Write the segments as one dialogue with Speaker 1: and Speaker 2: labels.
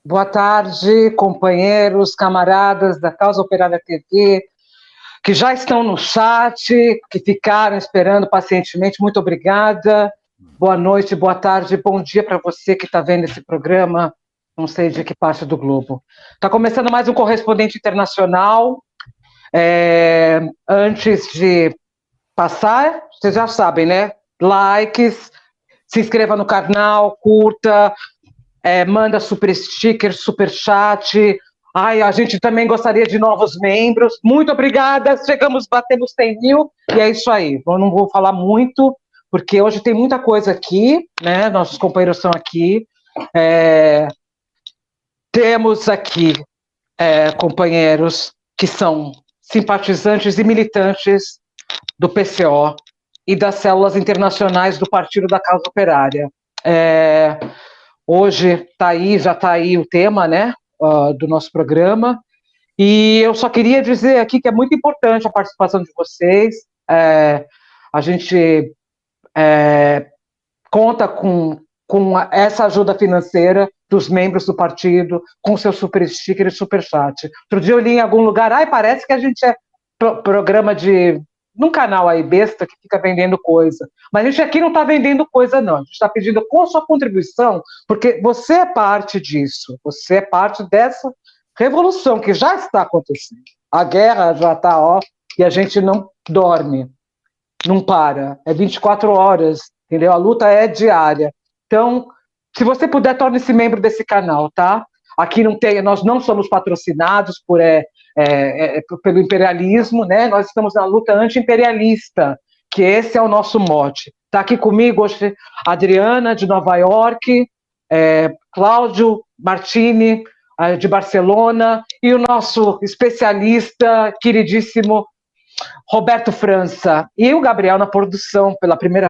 Speaker 1: Boa tarde, companheiros, camaradas da Causa Operária TV, que já estão no chat, que ficaram esperando pacientemente. Muito obrigada. Boa noite, boa tarde, bom dia para você que está vendo esse programa, não sei de que parte do globo. Está começando mais um Correspondente Internacional. Antes de passar, vocês já sabem, né? Likes, se inscreva no canal, curta, manda super sticker, super chat. Ai, a gente também gostaria de novos membros. Muito obrigada. Batemos 100 mil e é isso aí. Eu não vou falar muito, porque hoje tem muita coisa aqui, né? Nossos companheiros estão aqui. Temos aqui companheiros que são simpatizantes e militantes do PCO e das células internacionais do Partido da Causa Operária. Hoje já está aí o tema, né, do nosso programa, e eu só queria dizer aqui que é muito importante a participação de vocês. A gente conta com essa ajuda financeira dos membros do partido, com seu super sticker e super chat. Outro dia eu li em algum lugar, parece que a gente é programa num canal aí besta que fica vendendo coisa. Mas a gente aqui não está vendendo coisa, não. A gente está pedindo com a sua contribuição, porque você é parte disso. Você é parte dessa revolução que já está acontecendo. A guerra já está, e a gente não dorme, não para. É 24 horas, entendeu? A luta é diária. Então, se você puder, torne-se membro desse canal, tá? Aqui nós não somos patrocinados pelo imperialismo, né? Nós estamos na luta anti-imperialista, que esse é o nosso mote. Está aqui comigo hoje a Adriana, de Nova York, Cláudio Martini, de Barcelona, e o nosso especialista, queridíssimo Roberto França, e o Gabriel na produção, pela primeira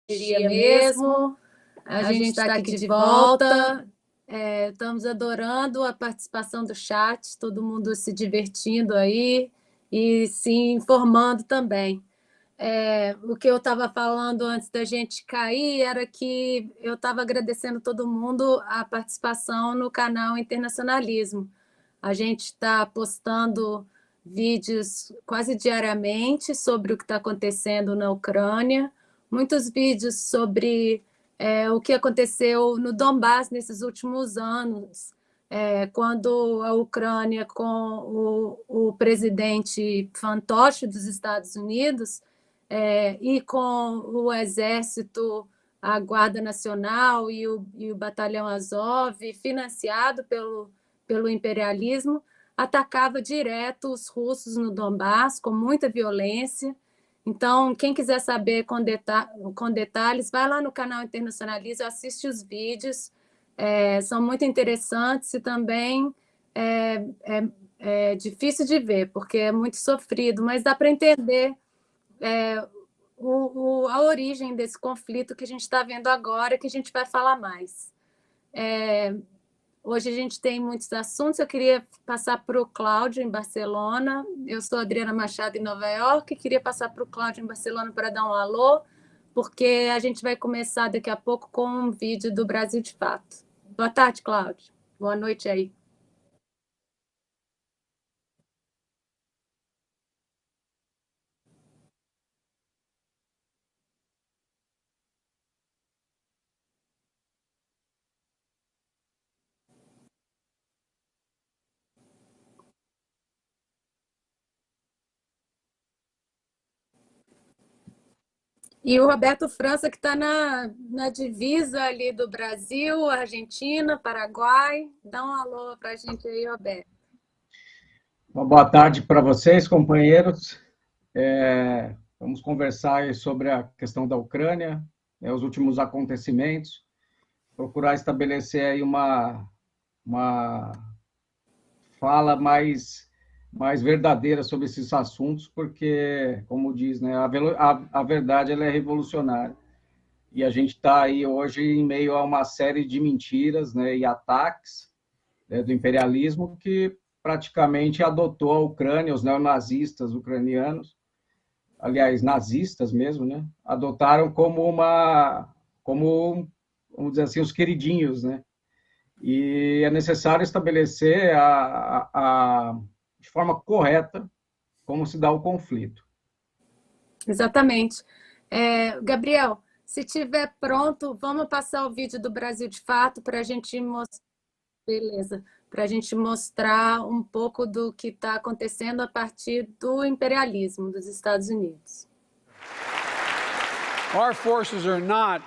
Speaker 2: Dia mesmo, a gente está aqui de volta, estamos adorando a participação do chat, todo mundo se divertindo aí e se informando também. O que eu estava falando antes da gente cair era que eu estava agradecendo todo mundo a participação no canal Internacionalismo. A gente está postando vídeos quase diariamente sobre o que está acontecendo na Ucrânia, muitos vídeos sobre o que aconteceu no Donbás nesses últimos anos, quando a Ucrânia, com o presidente fantoche dos Estados Unidos e com o exército, a Guarda Nacional e o Batalhão Azov, financiado pelo imperialismo, atacava direto os russos no Donbás com muita violência. Então, quem quiser saber com detalhes, vai lá no canal Internacionaliza, assiste os vídeos, são muito interessantes e também é difícil de ver, porque é muito sofrido, mas dá para entender a origem desse conflito que a gente está vendo agora, que a gente vai falar mais. Hoje a gente tem muitos assuntos, eu queria passar para o Cláudio, em Barcelona. Eu sou Adriana Machado, em Nova York, queria passar para o Cláudio, em Barcelona, para dar um alô, porque a gente vai começar daqui a pouco com um vídeo do Brasil de Fato. Boa tarde, Cláudio. Boa noite aí. E o Roberto França, que está na divisa ali do Brasil, Argentina, Paraguai. Dá um alô para a gente aí, Roberto.
Speaker 3: Uma boa tarde para vocês, companheiros. Vamos conversar sobre a questão da Ucrânia, os últimos acontecimentos, procurar estabelecer aí uma fala mais verdadeira sobre esses assuntos, porque, como diz, né, a verdade ela é revolucionária. E a gente está aí hoje em meio a uma série de mentiras, né, e ataques, né, do imperialismo que praticamente adotou a Ucrânia, os neonazistas ucranianos, aliás, nazistas mesmo, né, adotaram como vamos dizer assim, os queridinhos, né? E é necessário estabelecer de forma correta como se dá o conflito.
Speaker 2: Exatamente. Gabriel, se estiver pronto, vamos passar o vídeo do Brasil de Fato para a gente mostrar. Beleza. Para a gente mostrar um pouco do que está acontecendo a partir do imperialismo dos Estados Unidos.
Speaker 4: Our forces are not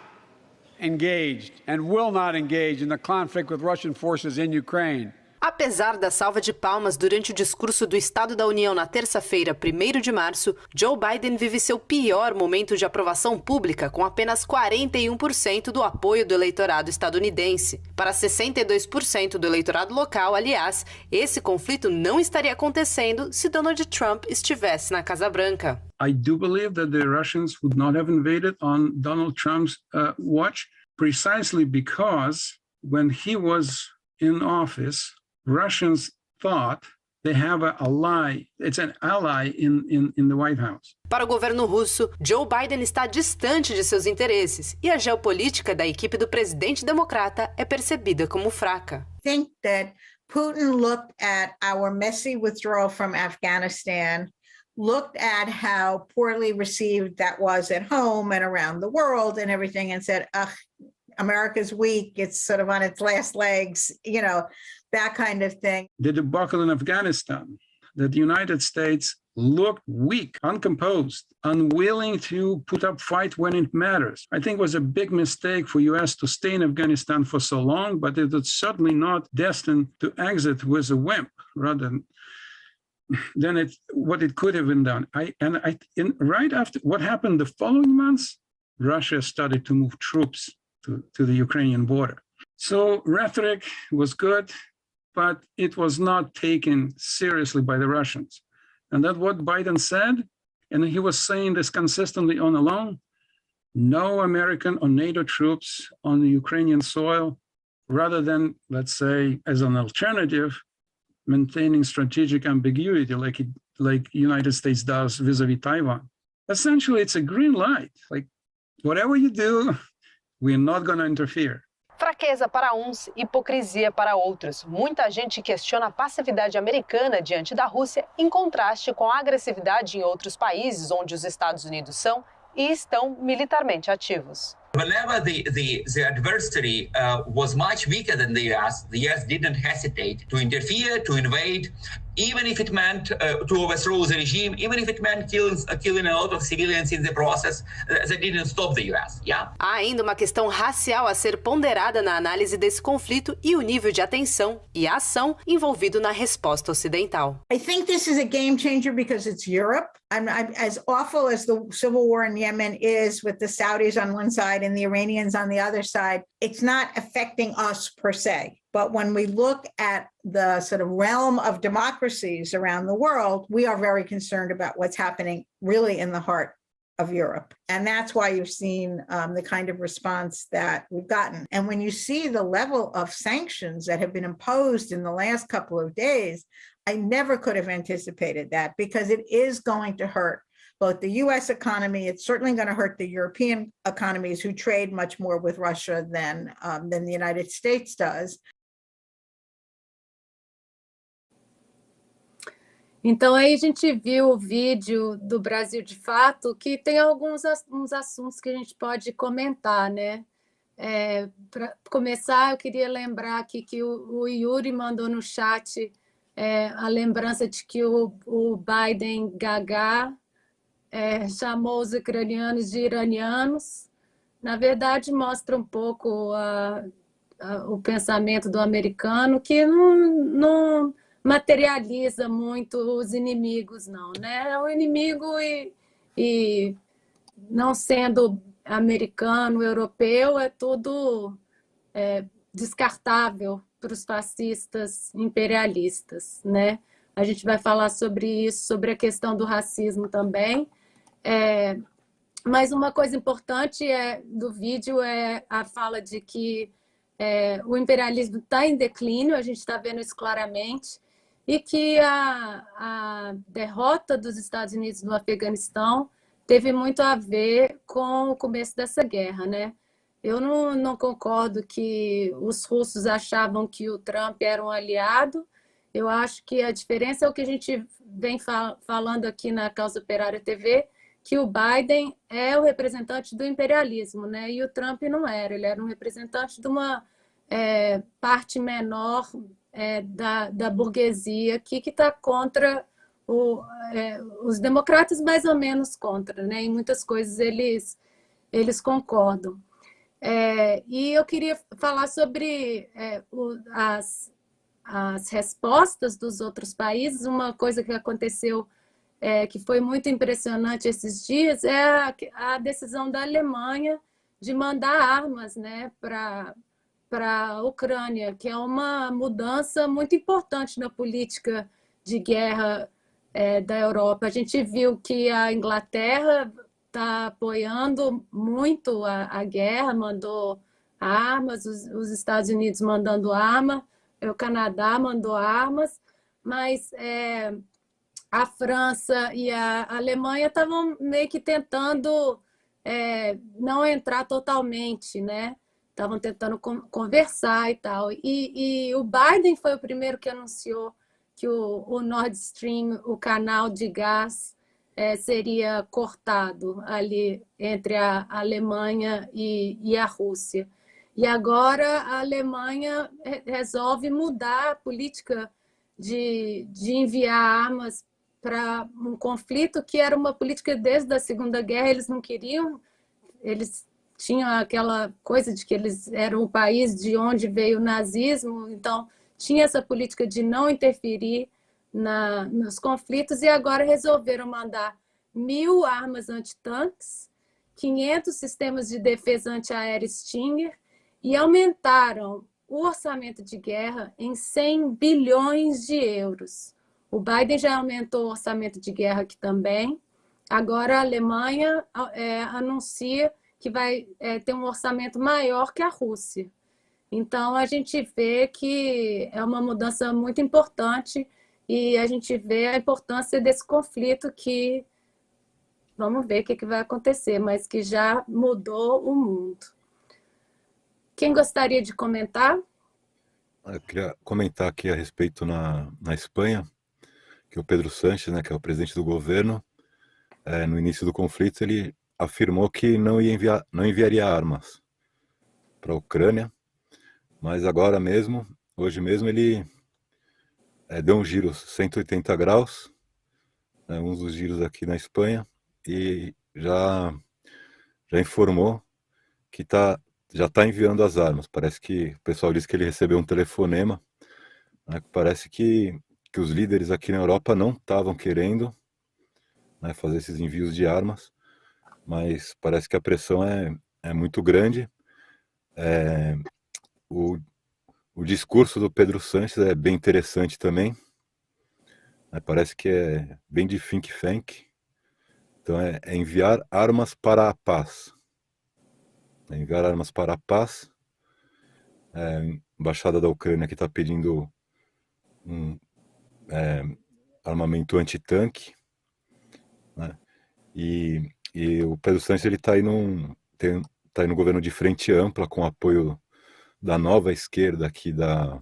Speaker 4: engaged and will not engage in the conflict with Russian forces in Ukraine.
Speaker 5: Apesar da salva de palmas durante o discurso do Estado da União na terça-feira, 1º de março, Joe Biden vive seu pior momento de aprovação pública, com apenas 41% do apoio do eleitorado estadunidense. Para 62% do eleitorado local, aliás, esse conflito não estaria acontecendo se Donald Trump estivesse na Casa Branca.
Speaker 6: I do believe that the Russians would not have invaded on Donald Trump's watch, precisely because when he was in office, Russians thought they have an ally in the White House.
Speaker 5: Para o governo russo, Joe Biden está distante de seus interesses e a geopolítica da equipe do presidente democrata é percebida como fraca.
Speaker 7: I think that Putin looked at our messy withdrawal from Afghanistan, looked at how poorly received that was at home and around the world and everything, and said, America's weak, it's sort of on its last legs, that kind of thing.
Speaker 6: The debacle in Afghanistan, that the United States looked weak, uncomposed, unwilling to put up fight when it matters. I think it was a big mistake for US to stay in Afghanistan for so long, but it was certainly not destined to exit with a wimp rather than what it could have been done. Right after what happened the following months, Russia started to move troops to the Ukrainian border. So rhetoric was good, but it was not taken seriously by the Russians. And that's what Biden said, and he was saying this consistently on alone: no American or NATO troops on the Ukrainian soil, rather than, let's say, as an alternative, maintaining strategic ambiguity like United States does vis-a-vis Taiwan. Essentially, it's a green light. Like, whatever you do, we're not going to interfere.
Speaker 5: Fraqueza para uns, hipocrisia para outros. Muita gente questiona a passividade americana diante da Rússia, em contraste com a agressividade em outros países onde os Estados Unidos são e estão militarmente ativos.
Speaker 8: Whenever the adversary was much weaker than the US didn't hesitate to interfere, to invade, even if it meant to overthrow the regime, even if it meant killing a lot of civilians in the process, that didn't stop the US. Yeah.
Speaker 5: Há ainda uma questão racial a ser ponderada na análise desse conflito e o nível de atenção e ação envolvido na resposta ocidental.
Speaker 7: I think this is a game changer because it's Europe. I'm as awful as the civil war in Yemen is with the Saudis on one side and the Iranians on the other side, it's not affecting us per se. But when we look at the sort of realm of democracies around the world, we are very concerned about what's happening really in the heart of Europe. And that's why you've seen the kind of response that we've gotten. And when you see the level of sanctions that have been imposed in the last couple of days, I never could have anticipated that because it is going to hurt both the US economy, it's certainly going to hurt the European economies who trade much more with Russia than the United States does.
Speaker 2: Então, aí a gente viu o vídeo do Brasil de Fato, que tem uns assuntos que a gente pode comentar, né? Para começar, eu queria lembrar aqui que o Yuri mandou no chat a lembrança de que o Biden Gaga chamou os ucranianos de iranianos. Na verdade, mostra um pouco o pensamento do americano, que não materializa muito os inimigos, não, né? O inimigo e não sendo americano, europeu, é tudo descartável para os fascistas imperialistas, né? A gente vai falar sobre isso, sobre a questão do racismo também. Mas uma coisa importante do vídeo é a fala de que o imperialismo está em declínio, a gente está vendo isso claramente, e que a derrota dos Estados Unidos no Afeganistão teve muito a ver com o começo dessa guerra, né? Eu não concordo que os russos achavam que o Trump era um aliado. Eu acho que a diferença é o que a gente vem falando aqui na Causa Operária TV, que o Biden é o representante do imperialismo, né? E o Trump não era, ele era um representante de uma parte menor da burguesia aqui que está contra os democratas, mais ou menos contra, né? Em muitas coisas eles concordam. E eu queria falar sobre as respostas dos outros países. Uma coisa que aconteceu que foi muito impressionante esses dias é a decisão da Alemanha de mandar armas, né, para a Ucrânia, que é uma mudança muito importante na política de guerra da Europa. A gente viu que a Inglaterra está apoiando muito a guerra, mandou armas, os Estados Unidos mandando arma, o Canadá mandou armas, mas a França e a Alemanha estavam meio que tentando não entrar totalmente, né? Estavam tentando conversar e tal. E o Biden foi o primeiro que anunciou que o Nord Stream, o canal de gás, seria cortado ali entre a Alemanha e a Rússia. E agora a Alemanha resolve mudar a política de enviar armas para um conflito que era uma política desde a Segunda Guerra. Eles não queriam, eles tinham aquela coisa de que eles eram o país de onde veio o nazismo, então tinha essa política de não interferir nos conflitos, e agora resolveram mandar 1.000 armas antitanques, 500 sistemas de defesa antiaérea Stinger, e aumentaram o orçamento de guerra em 100 bilhões de euros. O Biden já aumentou o orçamento de guerra aqui também. Agora a Alemanha anuncia que vai ter um orçamento maior que a Rússia. Então, a gente vê que é uma mudança muito importante e a gente vê a importância desse conflito que, vamos ver o que vai acontecer, mas que já mudou o mundo. Quem gostaria de comentar?
Speaker 9: Eu queria comentar aqui a respeito na Espanha, que o Pedro Sánchez, né, que é o presidente do governo, no início do conflito, ele afirmou que não enviaria armas para a Ucrânia, mas agora mesmo, hoje mesmo, ele deu um giro 180 graus, né, um dos giros aqui na Espanha, e já informou que já está enviando as armas. Parece que o pessoal disse que ele recebeu um telefonema, né, parece que os líderes aqui na Europa não estavam querendo, né, fazer esses envios de armas, mas parece que a pressão é muito grande. O discurso do Pedro Sánchez é bem interessante também, né, parece que é bem de think tank. Então é enviar armas para a paz. Enviar armas para a paz. A Embaixada da Ucrânia que está pedindo um armamento antitanque, né? E o Pedro Sánchez ele está aí no governo de frente ampla, com apoio da nova esquerda aqui da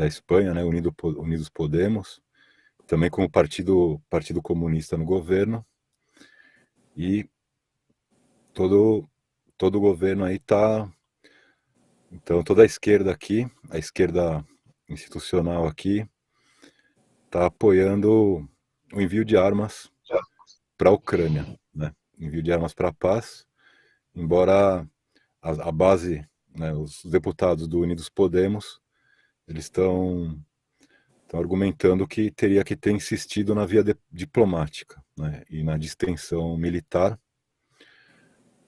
Speaker 9: Espanha, né? Unidos Podemos, também com o Partido Comunista no governo, e todo o governo aí está. Então toda a esquerda aqui, a esquerda institucional aqui, está apoiando o envio de armas para a Ucrânia, né? Envio de armas para a paz, embora a base, né, os deputados do Unidos Podemos, eles estão argumentando que teria que ter insistido na via diplomática, né, e na distensão militar,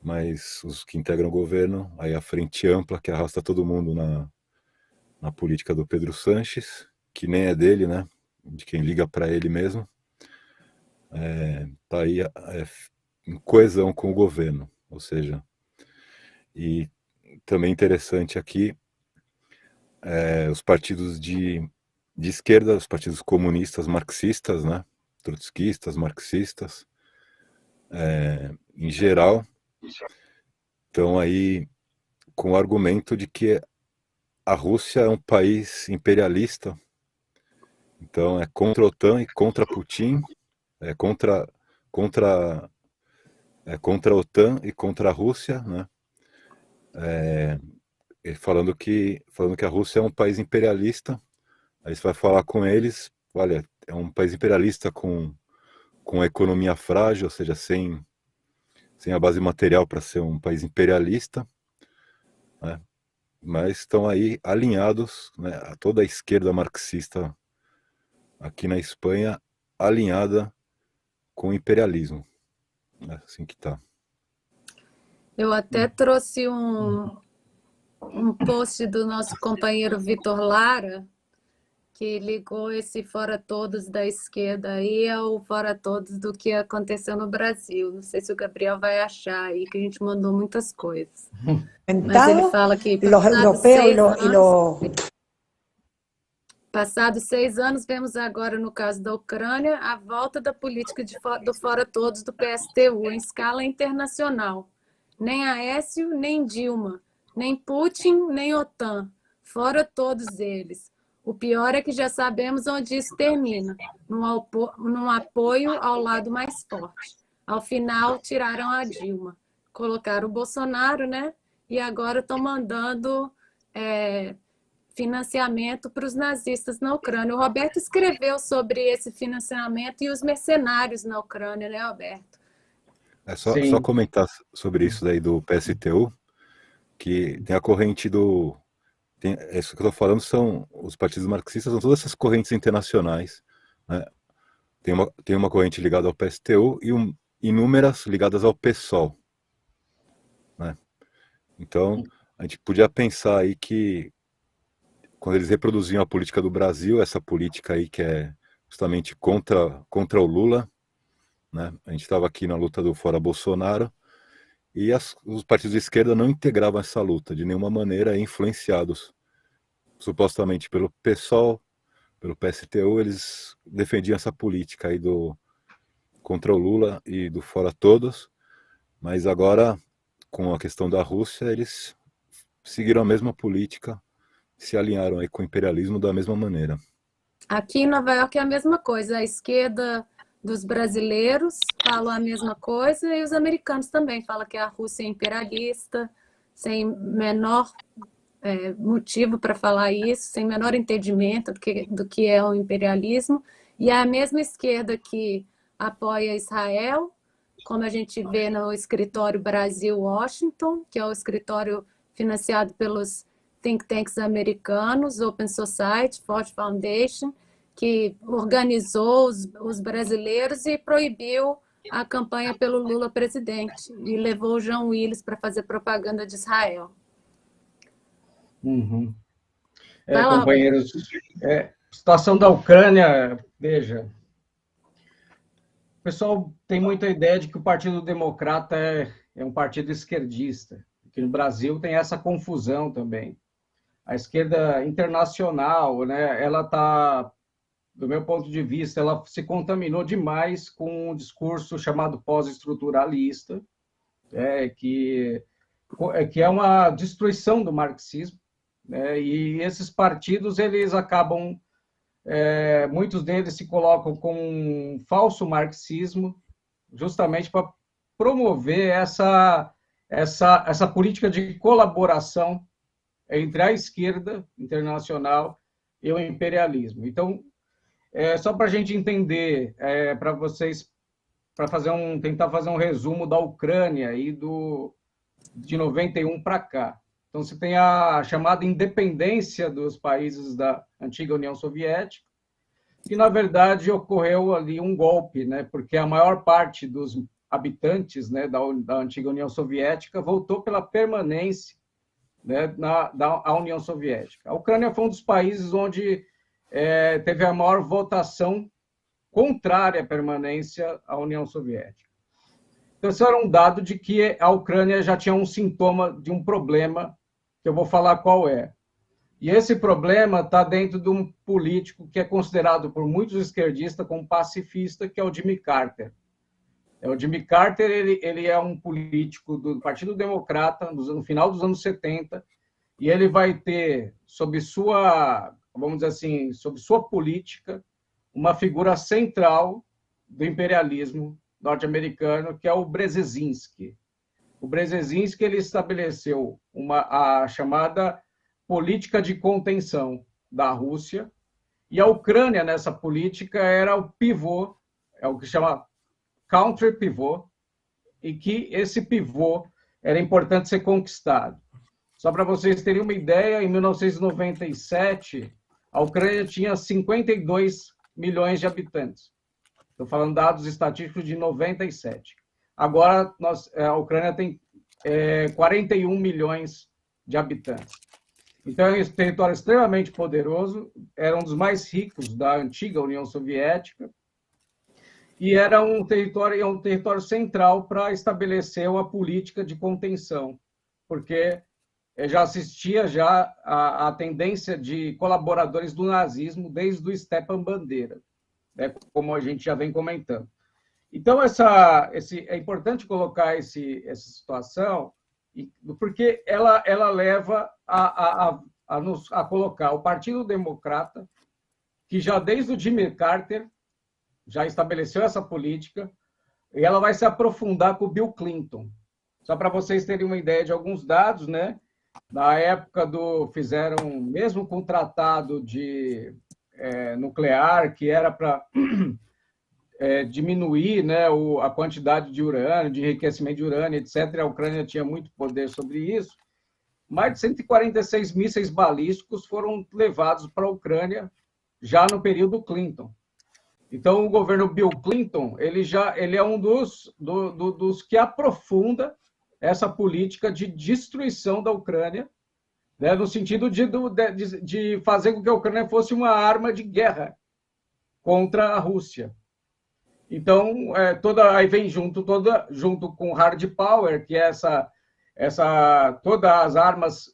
Speaker 9: mas os que integram o governo, aí a frente ampla, que arrasta todo mundo na política do Pedro Sánchez, que nem é dele, né, de quem liga para ele mesmo, tá aí em coesão com o governo, ou seja, e também interessante aqui, os partidos de esquerda, os partidos comunistas, marxistas, né, trotskistas, marxistas, em geral, estão aí com o argumento de que a Rússia é um país imperialista, então é contra a OTAN e contra Putin, contra a OTAN e contra a Rússia, né? Falando que a Rússia é um país imperialista. Aí você vai falar com eles, olha, é um país imperialista com a economia frágil, ou seja, sem a base material para ser um país imperialista, né? Mas estão aí alinhados, né, a toda a esquerda marxista aqui na Espanha, alinhada com o imperialismo. É assim que está.
Speaker 2: Eu até trouxe um post do nosso companheiro Vitor Lara, que ligou esse Fora Todos da esquerda aí ao Fora Todos do que aconteceu no Brasil. Não sei se o Gabriel vai achar aí, que a gente mandou muitas coisas. Mas ele fala que passados 6 anos, vemos agora, no caso da Ucrânia, a volta da política do Fora Todos do PSTU em escala internacional. Nem Aécio, nem Dilma, nem Putin, nem OTAN. Fora todos eles. O pior é que já sabemos onde isso termina, num apoio ao lado mais forte. Ao final, tiraram a Dilma. Colocaram o Bolsonaro, né? E agora estão mandando financiamento para os nazistas na Ucrânia. O Roberto escreveu sobre esse financiamento e os mercenários na Ucrânia, né, Roberto?
Speaker 9: Só comentar sobre isso daí do PSTU, que tem a corrente isso que eu estou falando são os partidos marxistas, são todas essas correntes internacionais, né? Tem uma corrente ligada ao PSTU e inúmeras ligadas ao PSOL, né? Então, a gente podia pensar aí que quando eles reproduziam a política do Brasil, essa política aí que é justamente contra o Lula, né? A gente estava aqui na luta do Fora Bolsonaro, e os partidos de esquerda não integravam essa luta de nenhuma maneira, influenciados supostamente pelo PSOL, pelo PSTU, eles defendiam essa política aí contra o Lula e do Fora Todos, mas agora, com a questão da Rússia, eles seguiram a mesma política, se alinharam aí com o imperialismo da mesma maneira.
Speaker 2: Aqui em Nova York é a mesma coisa, a esquerda dos brasileiros falam a mesma coisa e os americanos também falam que a Rússia é imperialista, sem menor motivo para falar isso, sem menor entendimento do que é o imperialismo, e a mesma esquerda que apoia Israel, como a gente vê no escritório Brasil-Washington, que é o escritório financiado pelos think tanks americanos, Open Society, Ford Foundation, que organizou os brasileiros e proibiu a campanha pelo Lula presidente, e levou o João Willis para fazer propaganda de Israel.
Speaker 3: Uhum. Companheiros, situação da Ucrânia, veja, o pessoal tem muita ideia de que o Partido Democrata é um partido esquerdista, que no Brasil tem essa confusão também. A esquerda internacional, né, ela está, do meu ponto de vista, ela se contaminou demais com um discurso chamado pós-estruturalista, que é uma destruição do marxismo, né, e esses partidos, eles acabam, muitos deles se colocam com um falso marxismo, justamente para promover essa política de colaboração entre a esquerda internacional e o imperialismo. Então, só para a gente entender, para vocês, para tentar fazer um resumo da Ucrânia e de 91 para cá. Então, você tem a chamada independência dos países da antiga União Soviética, que, na verdade, ocorreu ali um golpe, né? Porque a maior parte dos habitantes, né, da antiga União Soviética voltou pela permanência, né, da União Soviética. A Ucrânia foi um dos países onde teve a maior votação contrária à permanência à União Soviética. Então, isso era um dado de que a Ucrânia já tinha um sintoma de um problema, que eu vou falar qual é. E esse problema está dentro de um político que é considerado por muitos esquerdistas como pacifista, que é o Jimmy Carter. O Jimmy Carter, ele é um político do Partido Democrata no final dos anos 70, e ele vai ter, sob sua, vamos dizer assim, sob sua política, uma figura central do imperialismo norte-americano, que é o Brzezinski. O Brzezinski, ele estabeleceu a chamada política de contenção da Rússia, e a Ucrânia, nessa política, era o pivô, é o que chama country pivô, e que esse pivô era importante ser conquistado. Só para vocês terem uma ideia, em 1997, a Ucrânia tinha 52 milhões de habitantes. Estou falando dados estatísticos de 97. Agora, a Ucrânia tem 41 milhões de habitantes. Então, é um território extremamente poderoso, era um dos mais ricos da antiga União Soviética, e era um território central para estabelecer uma política de contenção, porque já assistia a tendência de colaboradores do nazismo desde o Stepan Bandeira, né, como a gente já vem comentando. Então, é importante colocar essa situação, porque ela leva a colocar o Partido Democrata, que já desde o Jimmy Carter já estabeleceu essa política, e ela vai se aprofundar com o Bill Clinton. Só para vocês terem uma ideia de alguns dados, né? Na época fizeram, mesmo com o tratado de nuclear, que era para diminuir, né, a quantidade de urânio, de enriquecimento de urânio, etc. A Ucrânia tinha muito poder sobre isso. Mais de 146 mísseis balísticos foram levados para a Ucrânia já no período Clinton. Então, o governo Bill Clinton, ele é um dos que aprofunda essa política de destruição da Ucrânia, né, no sentido de fazer com que a Ucrânia fosse uma arma de guerra contra a Rússia. Então, aí vem junto com hard power, que é todas as armas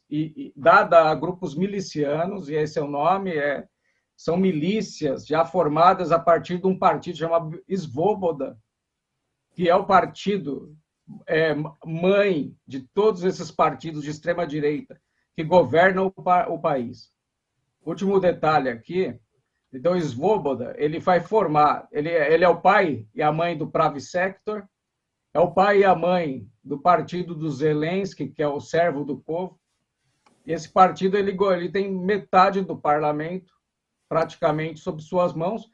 Speaker 3: dada a grupos milicianos, e esse é o nome, são milícias já formadas a partir de um partido chamado Svoboda, que é o partido mãe de todos esses partidos de extrema-direita que governam o país. Último detalhe aqui, então Svoboda, ele vai formar, ele é o pai e a mãe do Pravi Sector, é o pai e a mãe do partido do Zelensky, que é o servo do povo, E esse partido ele tem metade do parlamento praticamente sob suas mãos,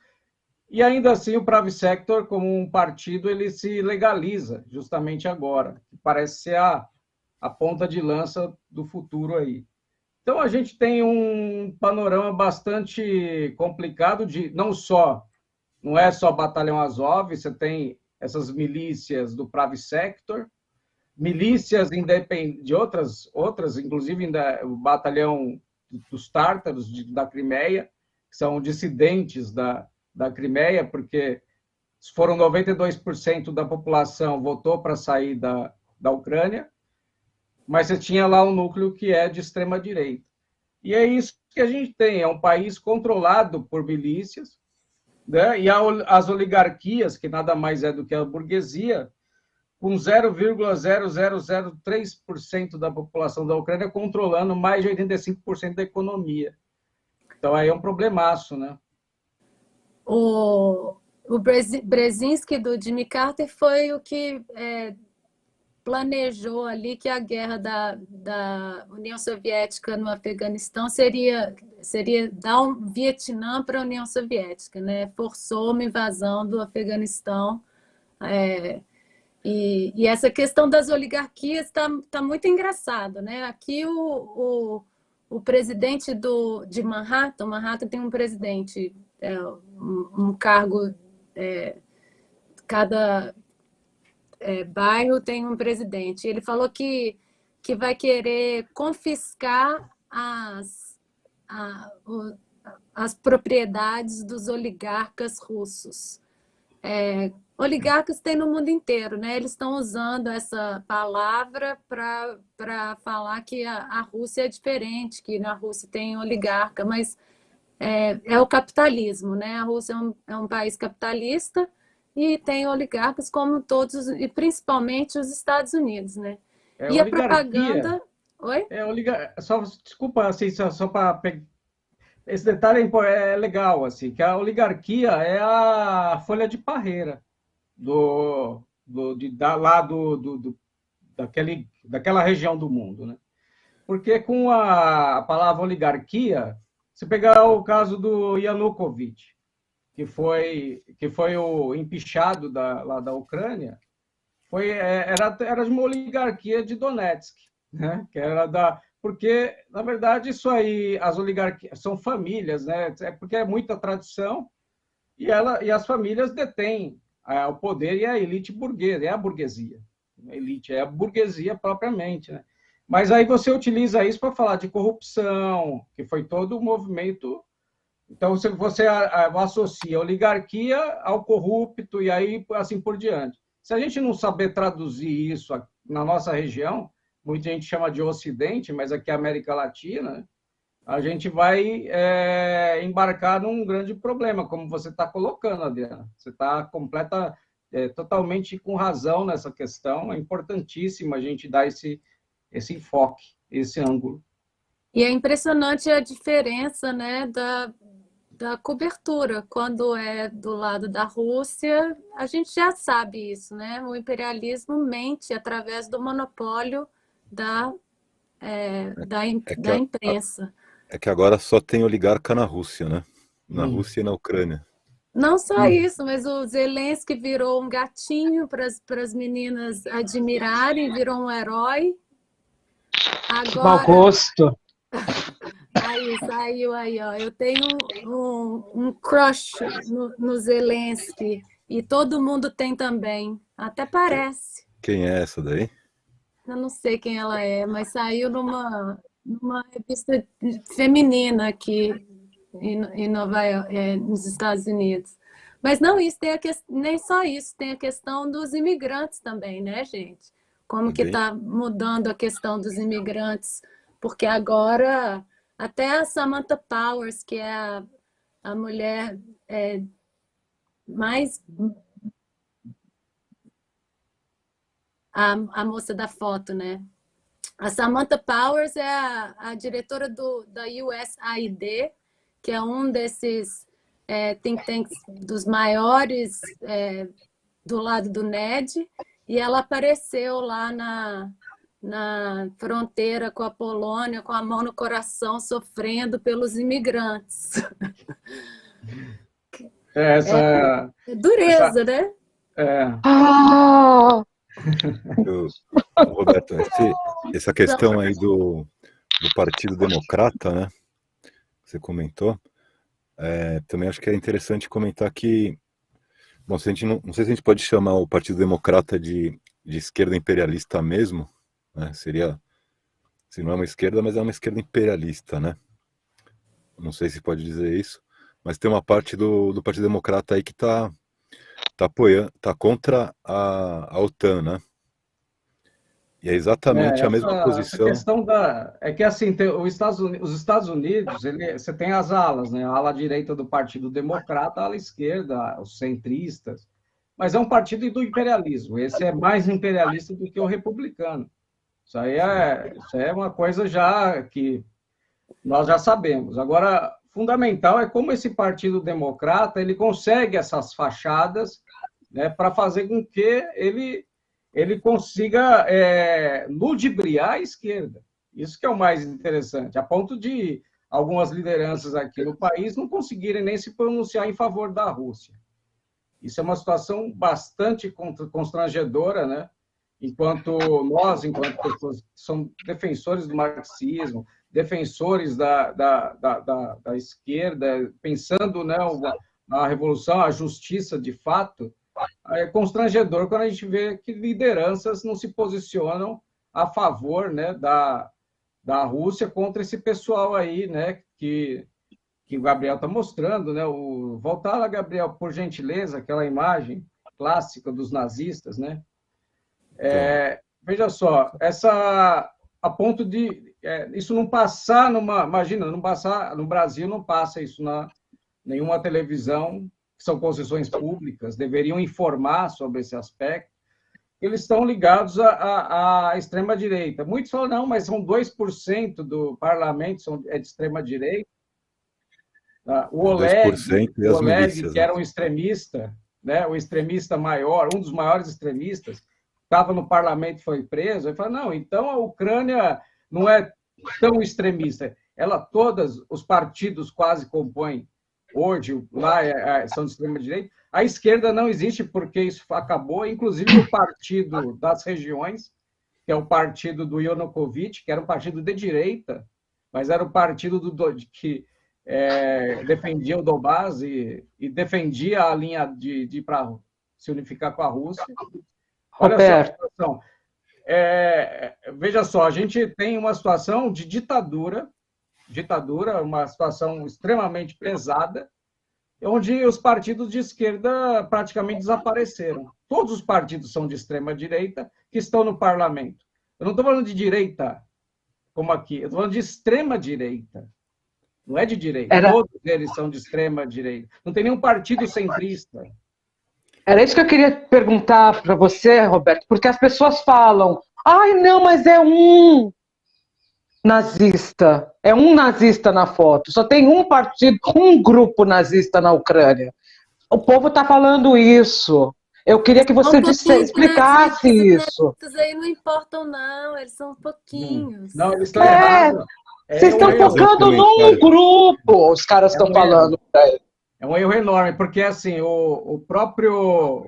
Speaker 3: e ainda assim o private sector, como um partido, ele se legaliza justamente agora, que parece ser a ponta de lança do futuro aí. Então a gente tem um panorama bastante complicado de não é só Batalhão Azov, você tem essas milícias do private sector, milícias independentes de outras, inclusive o batalhão dos tártaros da Crimeia, que são dissidentes da Crimeia, porque foram 92% da população votou para sair da Ucrânia, mas você tinha lá um núcleo que é de extrema-direita. E é isso que a gente tem, é um país controlado por milícias, né? E as oligarquias, que nada mais é do que a burguesia, com 0,0003% da população da Ucrânia controlando mais de 85% da economia. Então, aí é um problemaço, né?
Speaker 2: O Brzezinski do Jimmy Carter foi o que planejou ali que a guerra da União Soviética no Afeganistão seria dar um Vietnã para a União Soviética, né? Forçou uma invasão do Afeganistão. E essa questão das oligarquias está muito engraçado, né? Aqui o presidente de Manhattan tem um presidente, um cargo, cada bairro tem um presidente. Ele falou que vai querer confiscar as propriedades dos oligarcas russos. Oligarcas tem no mundo inteiro, né? Eles estão usando essa palavra para falar que a Rússia é diferente, que na Rússia tem oligarca, mas é o capitalismo, né? A Rússia é um país capitalista e tem oligarcas como todos, e principalmente os Estados Unidos, né? E a propaganda... Oi?
Speaker 3: Desculpa, assim, só para... Esse detalhe é legal, assim, que a oligarquia é a folha de parreira daquela região do mundo, né? Porque com a palavra oligarquia, se pegar o caso do Yanukovych, que foi o empichado lá da Ucrânia, era de uma oligarquia de Donetsk, né? Que era porque, na verdade, isso aí, as oligarquias são famílias, né? Porque é muita tradição e as famílias detêm o poder e a elite burguesa, é a burguesia. A elite é a burguesia propriamente, né? Mas aí você utiliza isso para falar de corrupção, que foi todo o movimento. Então, você associa a oligarquia ao corrupto e aí assim por diante. Se a gente não saber traduzir isso na nossa região, muita gente chama de Ocidente, mas aqui é América Latina, a gente vai embarcar num grande problema, como você está colocando, Adriana. Você está totalmente com razão nessa questão. É importantíssimo a gente dar esse enfoque, esse ângulo.
Speaker 2: E é impressionante a diferença, né, da cobertura. Quando é do lado da Rússia, a gente já sabe isso, né? O imperialismo mente através do monopólio da imprensa.
Speaker 9: É que agora só tem oligarca na Rússia, né? Na Rússia e na Ucrânia.
Speaker 2: Não só isso, mas o Zelensky virou um gatinho para as meninas admirarem, virou um herói. Agora...
Speaker 1: Mau gosto.
Speaker 2: Aí, saiu aí, ó. Eu tenho um crush no Zelensky e todo mundo tem também. Até parece.
Speaker 9: Quem é essa daí?
Speaker 2: Eu não sei quem ela é, mas saiu numa revista feminina aqui em Nova York, nos Estados Unidos. Mas não, isso tem nem só isso, tem a questão dos imigrantes também, né, gente? Como que está mudando a questão dos imigrantes, porque agora até a Samantha Powers, que é a mulher mais... A moça da foto, né? A Samantha Powers é a diretora da USAID, que é um desses think tanks dos maiores do lado do NED, e ela apareceu lá na fronteira com a Polônia, com a mão no coração, sofrendo pelos imigrantes.
Speaker 3: Essa
Speaker 2: É dureza, né?
Speaker 9: Roberto, essa questão aí do Partido Democrata, né? Você comentou. Também acho que é interessante comentar que, bom, se a gente não sei se a gente pode chamar o Partido Democrata de esquerda imperialista mesmo, né? Seria, se não é uma esquerda, mas é uma esquerda imperialista, né? Não sei se pode dizer isso, mas tem uma parte do Partido Democrata aí que tá apoiando, tá contra a OTAN, né? E é exatamente a mesma posição.
Speaker 3: Essa questão é que assim, os Estados Unidos, você tem as alas, né? A ala direita do Partido Democrata, a ala esquerda, os centristas, mas é um partido do imperialismo. Esse é mais imperialista do que o republicano. Isso aí é uma coisa já que nós já sabemos. Agora, fundamental é como esse Partido Democrata ele consegue essas fachadas, né, para fazer com que ele consiga ludibriar a esquerda. Isso que é o mais interessante, a ponto de algumas lideranças aqui no país não conseguirem nem se pronunciar em favor da Rússia. Isso é uma situação bastante constrangedora, né? Enquanto pessoas que são defensores do marxismo, defensores da esquerda, pensando, né, na revolução, a justiça de fato, é constrangedor quando a gente vê que lideranças não se posicionam a favor, né, da Rússia contra esse pessoal aí, né, que o Gabriel está mostrando, né? Volta lá, Gabriel, por gentileza, aquela imagem clássica dos nazistas, né? Veja só, a ponto de isso não passar imagina, não passar no Brasil, não passa isso na nenhuma televisão, que são concessões públicas, deveriam informar sobre esse aspecto. Eles estão ligados à extrema-direita. Muitos falam, não, mas são 2% do parlamento de extrema-direita. O Oleg, que era um extremista, né, o extremista maior, um dos maiores extremistas, estava no parlamento e foi preso. Ele falou, não, então a Ucrânia não é tão extremista. Todos os partidos quase compõem hoje, lá são de extrema-direita. A esquerda não existe porque isso acabou, inclusive o partido das regiões, que é o partido do Yanukovych, que era um partido de direita, mas era o partido que defendia o Donbas e defendia a linha de para se unificar com a Rússia. Olha só a situação. Veja só, a gente tem uma situação de ditadura, uma situação extremamente pesada, onde os partidos de esquerda praticamente desapareceram. Todos os partidos são de extrema-direita que estão no parlamento. Eu não estou falando de direita, como aqui, eu estou falando de extrema-direita. Não é de direita, todos eles são de extrema-direita. Não tem nenhum partido centrista.
Speaker 1: Era isso que eu queria perguntar para você, Roberto, porque as pessoas falam, ai, não, mas é um nazista. É um nazista na foto. Só tem um partido, um grupo nazista na Ucrânia. O povo está falando isso. Eu queria que você explicasse isso.
Speaker 2: Esses aí não importam, não. Eles são pouquinhos.
Speaker 3: Não, eles estão errados.
Speaker 1: Vocês estão focando num grupo, os caras estão falando.
Speaker 3: É um erro enorme, porque assim, o próprio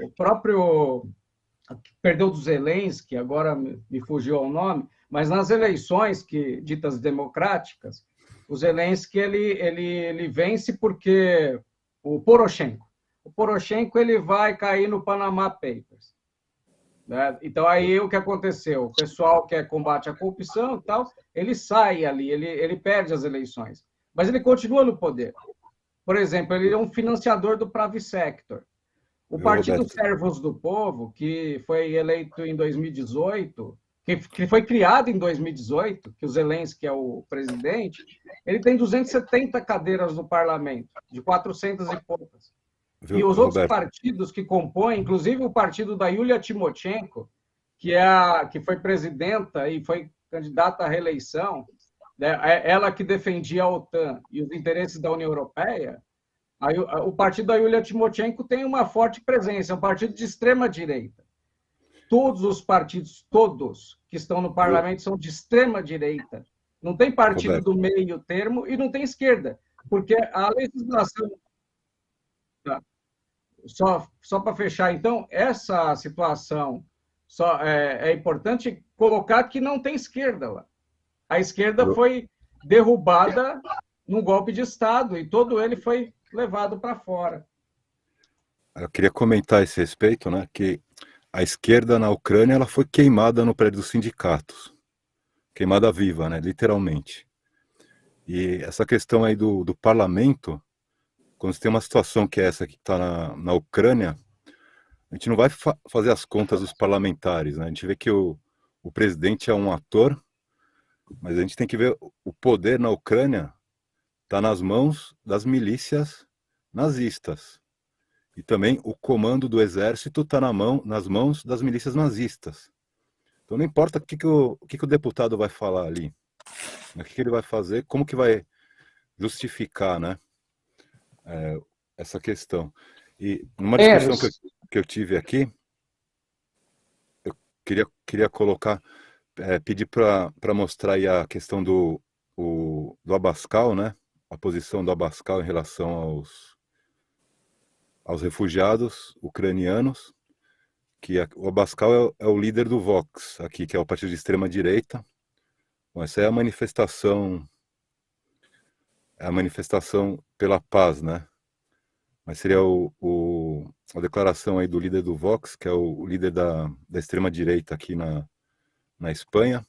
Speaker 3: perdeu do Zelensky, agora me fugiu o nome, mas nas eleições ditas democráticas, o Zelensky ele vence porque o Poroshenko ele vai cair no Panama Papers, né? Então aí o que aconteceu? O pessoal que combate a corrupção e tal, ele sai ali, ele perde as eleições, mas ele continua no poder. Por exemplo, ele é um financiador do Pravi Sector. O Partido Servos do Povo, que foi eleito em 2018, que foi criado em 2018, que o Zelensky é o presidente, ele tem 270 cadeiras no parlamento, de 400 e poucas. E os outros partidos que compõem, inclusive o partido da Yulia Tymoshenko, que foi presidenta e foi candidata à reeleição, né, ela que defendia a OTAN e os interesses da União Europeia, o partido da Yulia Tymoshenko tem uma forte presença, é um partido de extrema-direita. todos os partidos, todos que estão no parlamento são de extrema direita. Não tem partido do meio termo e não tem esquerda, porque a legislação... Só para fechar, então, essa situação é importante colocar que não tem esquerda lá. A esquerda foi derrubada num golpe de Estado e todo ele foi levado para fora.
Speaker 9: Eu queria comentar a esse respeito, né, que a esquerda na Ucrânia ela foi queimada no prédio dos sindicatos. Queimada viva, né, literalmente. E essa questão aí do parlamento, quando você tem uma situação que é essa que está na Ucrânia, a gente não vai fazer as contas dos parlamentares, né? A gente vê que o presidente é um ator, mas a gente tem que ver o poder na Ucrânia está nas mãos das milícias nazistas. E também o comando do exército está nas mãos das milícias nazistas. Então não importa o que o deputado vai falar ali, o que ele vai fazer, como que vai justificar, né, essa questão. E numa discussão que eu tive aqui, eu queria colocar, pedir para mostrar aí a questão do Abascal, né, a posição do Abascal em relação aos refugiados ucranianos, que o Abascal é o líder do Vox, aqui, que é o partido de extrema-direita. Bom, essa é a manifestação pela paz, né? Mas seria a declaração aí do líder do Vox, que é o líder da extrema-direita aqui na Espanha.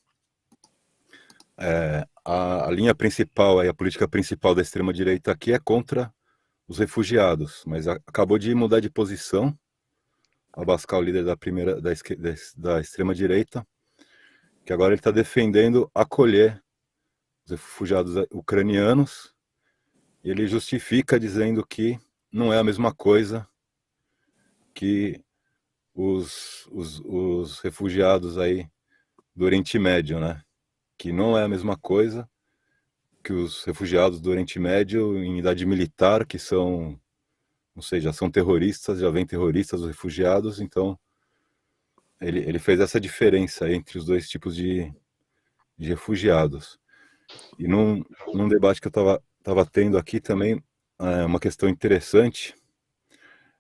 Speaker 9: A linha principal, a política principal da extrema-direita aqui é contra os refugiados, mas acabou de mudar de posição. Abascal, líder da extrema-direita, que agora ele está defendendo acolher os refugiados ucranianos, e ele justifica dizendo que não é a mesma coisa que os refugiados aí do Oriente Médio, né? Que não é a mesma coisa que os refugiados do Oriente Médio em idade militar, que são, não sei, já são terroristas, já vêm terroristas, os refugiados. Então ele fez essa diferença entre os dois tipos de refugiados. E num debate que eu estava tendo aqui também, uma questão interessante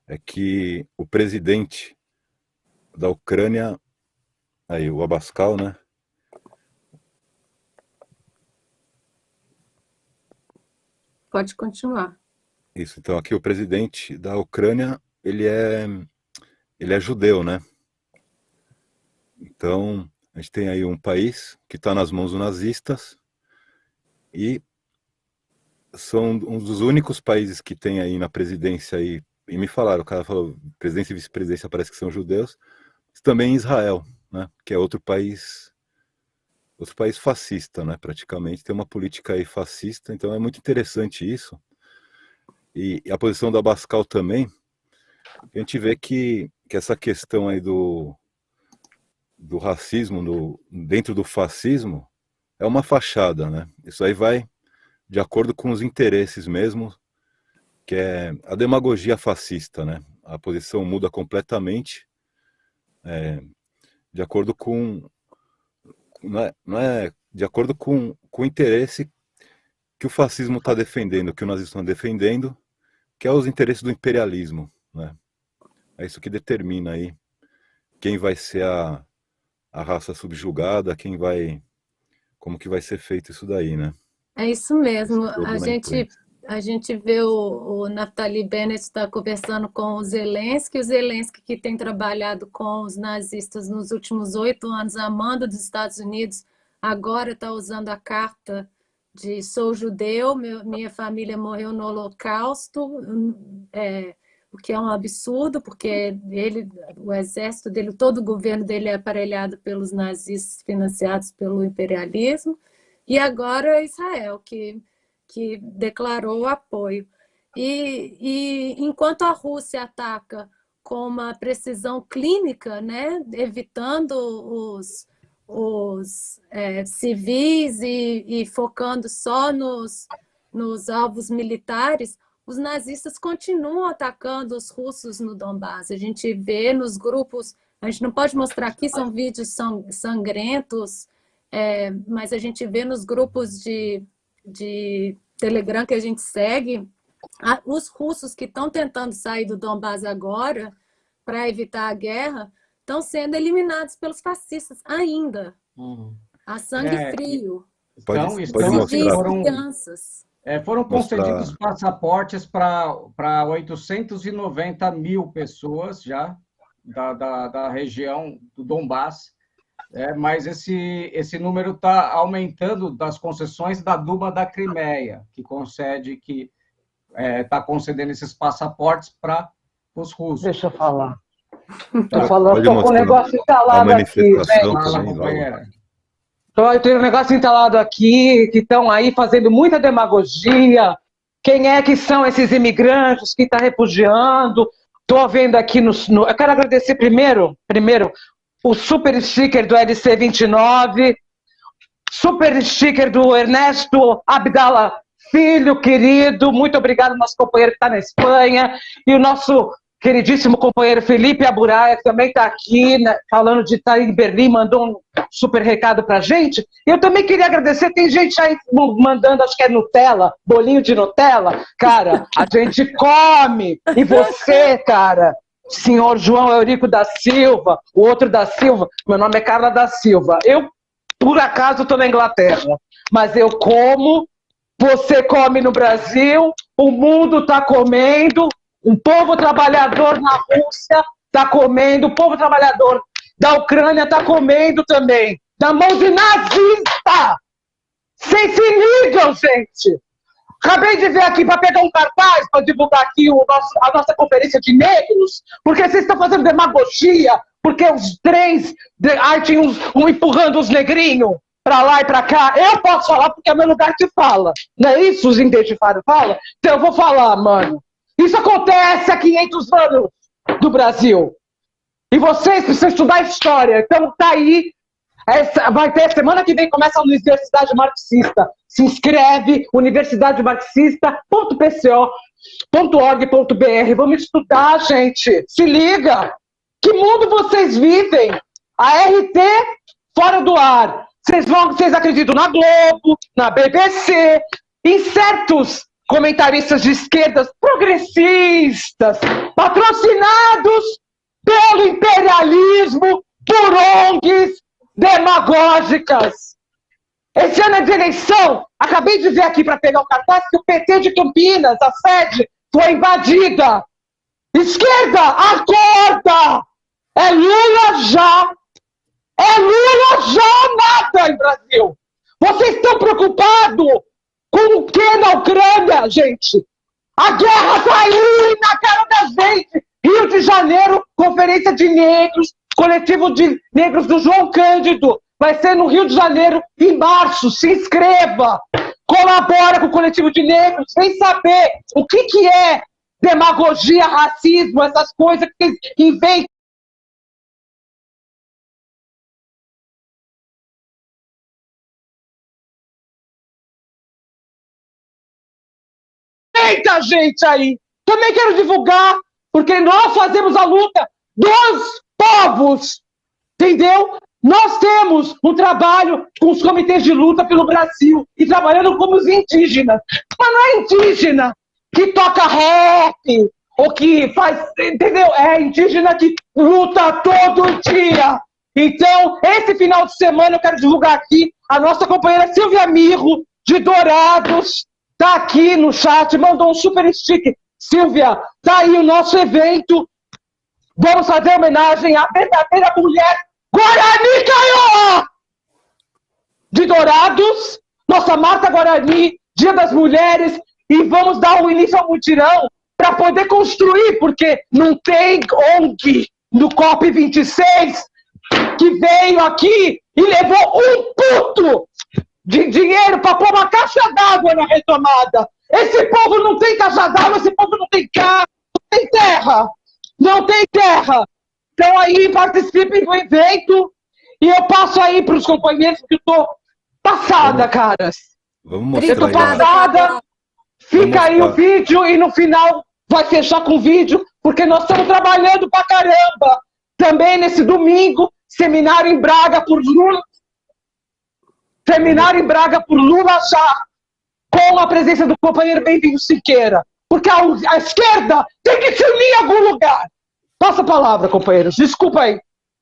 Speaker 9: é que o presidente da Ucrânia, aí o Abascal, né?
Speaker 2: Pode continuar.
Speaker 9: Isso, então aqui o presidente da Ucrânia, ele é judeu, né? Então, a gente tem aí um país que está nas mãos dos nazistas e são um dos únicos países que tem aí na presidência aí, e me falaram, o cara falou, presidência e vice-presidência parece que são judeus, mas também Israel, né? Que é outro país fascista, né? Praticamente tem uma política aí fascista, então é muito interessante isso. E a posição do Abascal também, a gente vê que essa questão aí do racismo dentro do fascismo é uma fachada, né? Isso aí vai de acordo com os interesses mesmo, que é a demagogia fascista, né? A posição muda completamente de acordo com... Não é de acordo com o interesse que o fascismo está defendendo, que o nazismo está defendendo, que é os interesses do imperialismo, né? É isso que determina aí quem vai ser a raça subjugada, como que vai ser feito isso daí, né?
Speaker 2: É isso mesmo. A gente vê o Naftali Bennett está conversando com o Zelensky que tem trabalhado com os nazistas nos últimos 8 anos, a mando dos Estados Unidos, agora está usando a carta de sou judeu, minha família morreu no Holocausto, o que é um absurdo, porque o exército dele, todo o governo dele é aparelhado pelos nazistas, financiados pelo imperialismo, e agora Israel, que declarou o apoio. E enquanto a Rússia ataca com uma precisão clínica, né, evitando os civis e focando só nos alvos militares, os nazistas continuam atacando os russos no Donbass. A gente vê nos grupos, a gente não pode mostrar aqui, são vídeos sangrentos, mas a gente vê nos grupos de Telegram que a gente segue, os russos que estão tentando sair do Donbass agora, para evitar a guerra, estão sendo eliminados pelos fascistas ainda. A sangue frio.
Speaker 3: Foram concedidos passaportes para 890 mil pessoas já da região do Donbass, mas esse número está aumentando das concessões da Duma da Crimeia, que está concedendo esses passaportes para os russos.
Speaker 1: Deixa eu falar. Estou com um negócio instalado aqui. Tem um negócio instalado aqui, que estão aí fazendo muita demagogia. Quem é que são esses imigrantes que estão refugiando? Estou vendo aqui eu quero agradecer primeiro o super sticker do LC29, super sticker do Ernesto Abdala Filho, querido, muito obrigado, nosso companheiro que está na Espanha, e o nosso queridíssimo companheiro Felipe Aburaia, que também está aqui, né, falando de estar em Berlim, mandou um super recado para a gente. Eu também queria agradecer, tem gente aí mandando, acho que é Nutella, bolinho de Nutella. Cara, a gente come, e você, cara, senhor João Eurico da Silva, o outro da Silva, meu nome é Carla da Silva, eu, por acaso, estou na Inglaterra, mas eu como, você come no Brasil, o mundo está comendo, um povo trabalhador na Rússia está comendo, o povo trabalhador da Ucrânia está comendo também, da mão de nazista! Vocês se ligam, gente! Acabei de ver aqui para pegar um cartaz para divulgar aqui a nossa conferência de negros, porque vocês estão fazendo demagogia, porque os trens tinha empurrando os negrinhos para lá e para cá. Eu posso falar porque é meu lugar que fala. Não é isso os identificados falam? Então eu vou falar, mano. Isso acontece há 500 anos do Brasil. E vocês precisam estudar história. Então tá aí. Vai ter, semana que vem começa a Universidade Marxista. Se inscreve, universidademarxista.pco.org.br. Vamos estudar, gente. Se liga. Que mundo vocês vivem? A RT fora do ar. Vocês acreditam na Globo, na BBC, em certos comentaristas de esquerdas progressistas, patrocinados pelo imperialismo por ONGs demagógicas. Esse ano é de eleição. Acabei de ver aqui para pegar o cartaz que o PT de Campinas, a sede, foi invadida. Esquerda, acorda! É Lula já! É Lula já nada em Brasil! Vocês estão preocupados com o que na Ucrânia, gente? A guerra está aí na cara da gente! Rio de Janeiro, Conferência de Negros, Coletivo de Negros do João Cândido. Vai ser no Rio de Janeiro, em março. Se inscreva! Colabora com o Coletivo de Negros. Vem saber o que é demagogia, racismo, essas coisas que vocês inventam. Eita, gente aí! Também quero divulgar, porque nós fazemos a luta dos povos, entendeu? Nós temos um trabalho com os comitês de luta pelo Brasil e trabalhando como os indígenas. Mas não é indígena que toca rap ou que faz, entendeu? É indígena que luta todo dia. Então, esse final de semana eu quero divulgar aqui a nossa companheira Silvia Mirro, de Dourados, tá aqui no chat, mandou um super sticker. Silvia, tá aí o nosso evento. Vamos fazer homenagem à verdadeira mulher Guarani Kaiowá de Dourados, nossa Marta Guarani, Dia das Mulheres, e vamos dar o início ao mutirão para poder construir, porque não tem ONG no COP26 que veio aqui e levou um puto de dinheiro para pôr uma caixa d'água na retomada. Esse povo não tem caixa d'água, esse povo não tem carro, não tem terra. Não tem terra. Então aí participem do evento e eu passo aí para os companheiros que eu tô passada, caras.
Speaker 9: Vamos mostrar.
Speaker 1: Eu tô passada. Fica aí o vídeo e no final vai fechar com o vídeo, porque nós estamos trabalhando pra caramba. Também nesse domingo, seminário em Braga por Lula. Seminário em Braga por Lula já, com a presença do companheiro Bem-vindo Siqueira. Porque a esquerda tem que se unir em algum lugar. Passa a palavra, companheiros. Desculpa aí.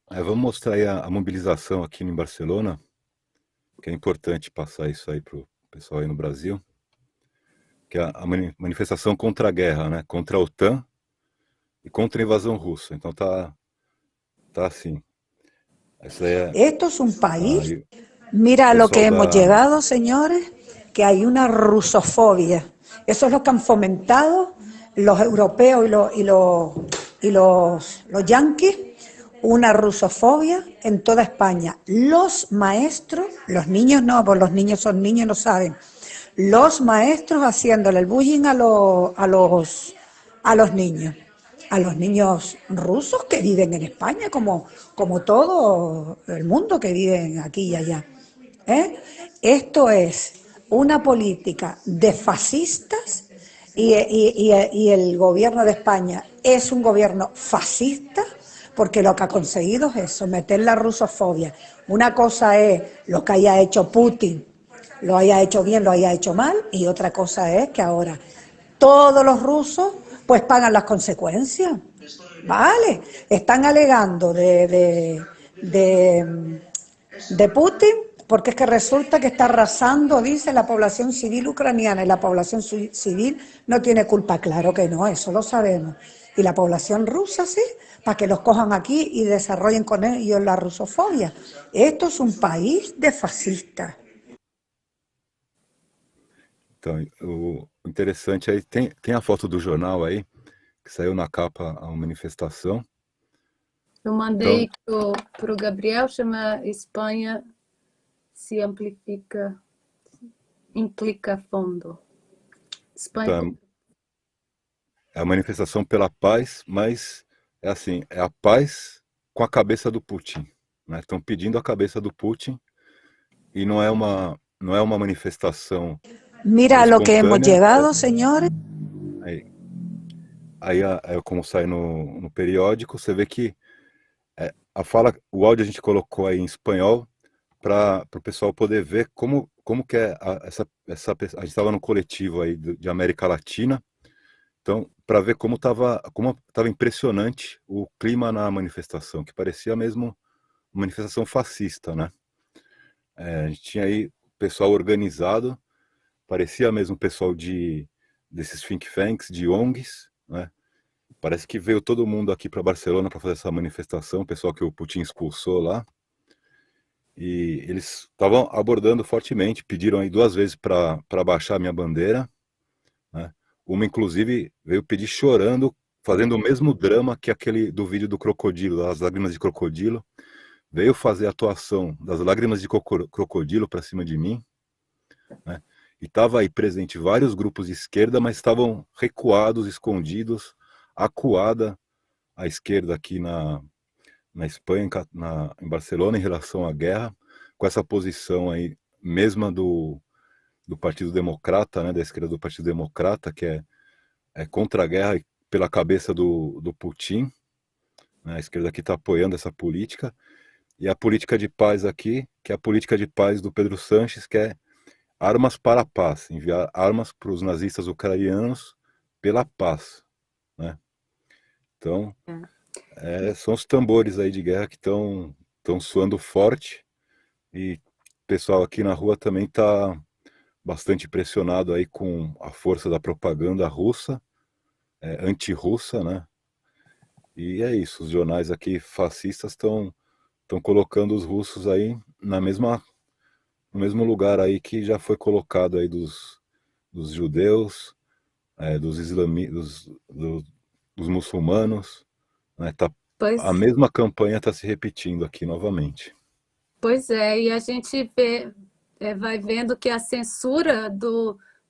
Speaker 9: Vamos mostrar aí a mobilização aqui em Barcelona, que é importante passar isso aí para o pessoal aí no Brasil, que é a manifestação contra a guerra, né? Contra a OTAN e contra a invasão russa. Então tá assim.
Speaker 10: Esto es un país, mira lo que hemos llegado, señores, que hay una rusofobia. Eso es lo que han fomentado los europeos y los yanquis, una rusofobia en toda España. Los maestros, los niños no, porque los niños son niños y no saben, los maestros haciéndole el bullying a los niños rusos que viven en España, como todo el mundo que vive aquí y allá. Esto es una política de fascistas y el gobierno de España es un gobierno fascista, porque lo que ha conseguido es eso, meter la rusofobia. Una cosa es lo que haya hecho Putin, lo haya hecho bien, lo haya hecho mal, y otra cosa es que ahora todos los rusos pues pagan las consecuencias. Vale, están alegando de Putin, porque es que resulta que está arrasando, dice, la población civil ucraniana, y la población civil no tiene culpa. Claro que no, eso lo sabemos. Y la población rusa sí, para que los cojan aquí y desarrollen con ellos la rusofobia. Esto es un país de fascistas.
Speaker 9: Então, o interessante aí, tem a foto do jornal aí, que saiu na capa a uma manifestação.
Speaker 2: Eu mandei para o Gabriel, chama Espanha se amplifica, implica fundo. Espanha.
Speaker 9: Então, é a manifestação pela paz, mas é assim, é a paz com a cabeça do Putin, né? Estão pedindo a cabeça do Putin e não é uma manifestação.
Speaker 10: Mira lo que hemos llegado, señores.
Speaker 9: Aí como sai no periódico, você vê que o áudio a gente colocou aí em espanhol para o pessoal poder ver como que é a gente estava no coletivo aí de América Latina, então para ver como estava impressionante o clima na manifestação, que parecia mesmo uma manifestação fascista, né? A gente tinha aí o pessoal organizado, parecia mesmo pessoal desses think tanks, de ONGs, né? Parece que veio todo mundo aqui para Barcelona para fazer essa manifestação, o pessoal que o Putin expulsou lá. E eles estavam abordando fortemente, pediram aí 2 vezes para baixar a minha bandeira, né? Uma, inclusive, veio pedir chorando, fazendo o mesmo drama que aquele do vídeo do crocodilo, as lágrimas de crocodilo. Veio fazer a atuação das lágrimas de crocodilo para cima de mim, né? E estava aí presente vários grupos de esquerda, mas estavam recuados, escondidos, acuada à esquerda aqui na Espanha, em Barcelona, em relação à guerra, com essa posição aí mesma do Partido Democrata, né, da esquerda do Partido Democrata, que é contra a guerra e pela cabeça do Putin, né? A esquerda aqui está apoiando essa política, e a política de paz aqui, que é a política de paz do Pedro Sánchez, que é armas para a paz, enviar armas para os nazistas ucranianos pela paz, né? Então, são os tambores aí de guerra que estão soando forte, e o pessoal aqui na rua também está bastante impressionado aí com a força da propaganda russa, anti-russa, né? E é isso, os jornais aqui fascistas estão colocando os russos aí no mesmo lugar aí que já foi colocado aí dos judeus, dos muçulmanos, né? A mesma campanha está se repetindo aqui novamente.
Speaker 2: Pois é, e a gente vai vendo que a censura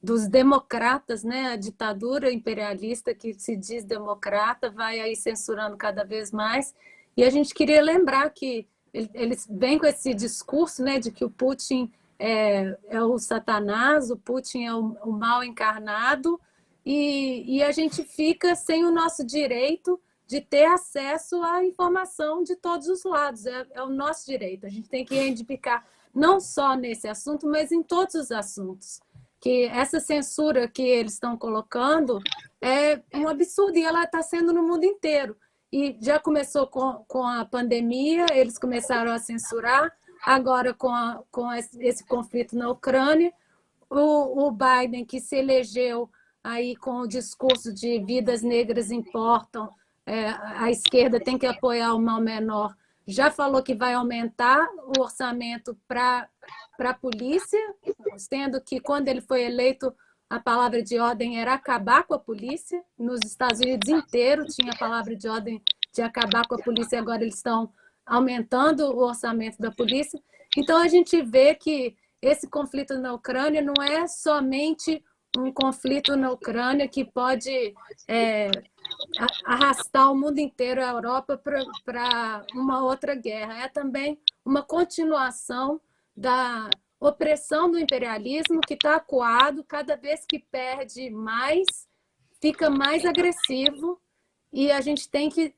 Speaker 2: dos democratas, né, a ditadura imperialista que se diz democrata, vai aí censurando cada vez mais. E a gente queria lembrar que eles vêm com esse discurso, né, de que o Putin é o Satanás, o Putin é o mal encarnado, e a gente fica sem o nosso direito de ter acesso à informação de todos os lados. É o nosso direito. A gente tem que reivindicar não só nesse assunto, mas em todos os assuntos. Que essa censura que eles estão colocando é um absurdo, e ela está sendo no mundo inteiro. E já começou com a pandemia, eles começaram a censurar, agora com esse conflito na Ucrânia, o Biden, que se elegeu aí com o discurso de vidas negras importam, a esquerda tem que apoiar o mal menor, já falou que vai aumentar o orçamento para a polícia, sendo que quando ele foi eleito, a palavra de ordem era acabar com a polícia. Nos Estados Unidos inteiro tinha a palavra de ordem de acabar com a polícia, e agora eles estão aumentando o orçamento da polícia. Então, a gente vê que esse conflito na Ucrânia não é somente um conflito na Ucrânia que pode arrastar o mundo inteiro, a Europa, para uma outra guerra. É também uma continuação da opressão do imperialismo, que está acuado, cada vez que perde mais, fica mais agressivo, e a gente tem que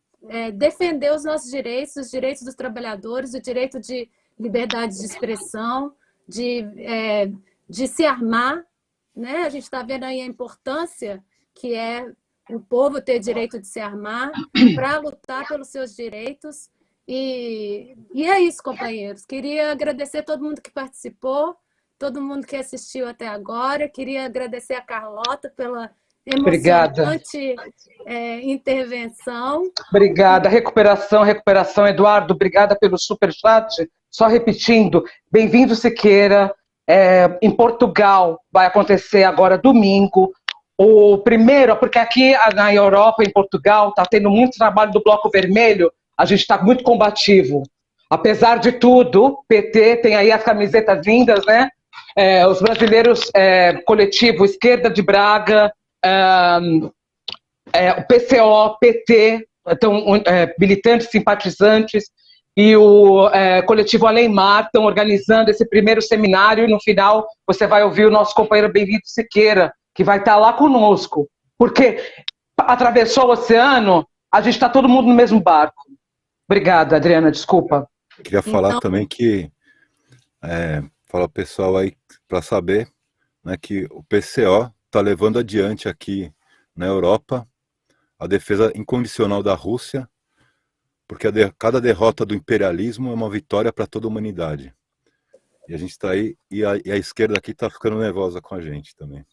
Speaker 2: defender os nossos direitos, os direitos dos trabalhadores, o direito de liberdade de expressão, de se armar, né? A gente está vendo aí a importância que é o povo ter direito de se armar para lutar pelos seus direitos. E é isso, companheiros. Queria agradecer a todo mundo que participou, todo mundo que assistiu até agora. Queria agradecer a Carlota pela emocionante intervenção.
Speaker 1: Obrigada. Recuperação. Eduardo, obrigada pelo superchat. Só repetindo, bem-vindo, Siqueira. Em Portugal vai acontecer agora domingo. O primeiro, porque aqui na Europa, em Portugal, está tendo muito trabalho do Bloco Vermelho. A gente está muito combativo. Apesar de tudo, PT tem aí as camisetas lindas, né? Os brasileiros, coletivo Esquerda de Braga, o PCO, PT, então, militantes, simpatizantes, e o coletivo Alemar estão organizando esse primeiro seminário, e no final você vai ouvir o nosso companheiro Bem-vindo Siqueira, que vai estar lá conosco, porque atravessou o oceano, a gente está todo mundo no mesmo barco. Obrigada, Adriana, desculpa.
Speaker 9: Queria falar também que, falar pro pessoal aí para saber, né, que o PCO está levando adiante aqui na Europa a defesa incondicional da Rússia, porque cada derrota do imperialismo é uma vitória para toda a humanidade. E a gente está aí, e a esquerda aqui está ficando nervosa com a gente também.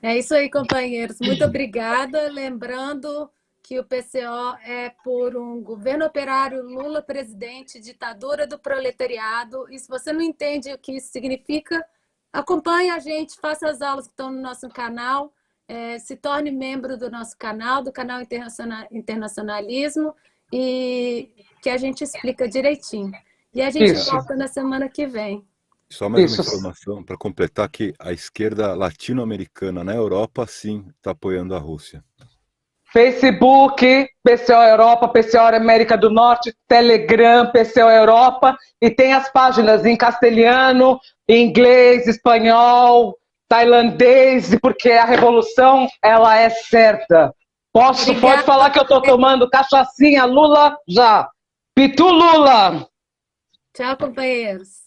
Speaker 2: É isso aí, companheiros. Muito obrigada. Lembrando que o PCO é por um governo operário, Lula presidente, ditadura do proletariado. E se você não entende o que isso significa, acompanhe a gente, faça as aulas que estão no nosso canal, se torne membro do nosso canal, do canal Internacionalismo, e que a gente explica direitinho. E a gente volta na semana que vem.
Speaker 9: Só mais uma informação para completar, que a esquerda latino-americana na Europa, sim, está apoiando a Rússia.
Speaker 1: Facebook, PCO Europa, PCO América do Norte, Telegram, PCO Europa, e tem as páginas em castelhano, inglês, espanhol, tailandês, porque a revolução, ela é certa. Pode falar que eu estou tomando cachaçinha, Lula, já. Pitu Lula!
Speaker 2: Tchau, companheiros.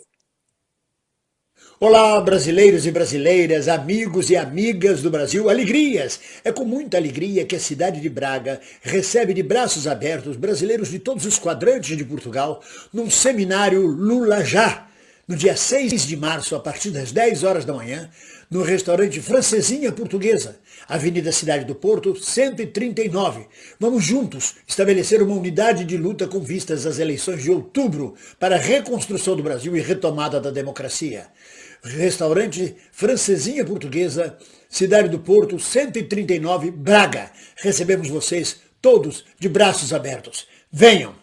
Speaker 11: Olá, brasileiros e brasileiras, amigos e amigas do Brasil, alegrias! É com muita alegria que a cidade de Braga recebe de braços abertos brasileiros de todos os quadrantes de Portugal num seminário Lula Já, no dia 6 de março, a partir das 10 horas da manhã, no restaurante Francesinha Portuguesa, Avenida Cidade do Porto, 139. Vamos juntos estabelecer uma unidade de luta com vistas às eleições de outubro para a reconstrução do Brasil e retomada da democracia. Restaurante Francesinha Portuguesa, Cidade do Porto, 139, Braga. Recebemos vocês todos de braços abertos. Venham!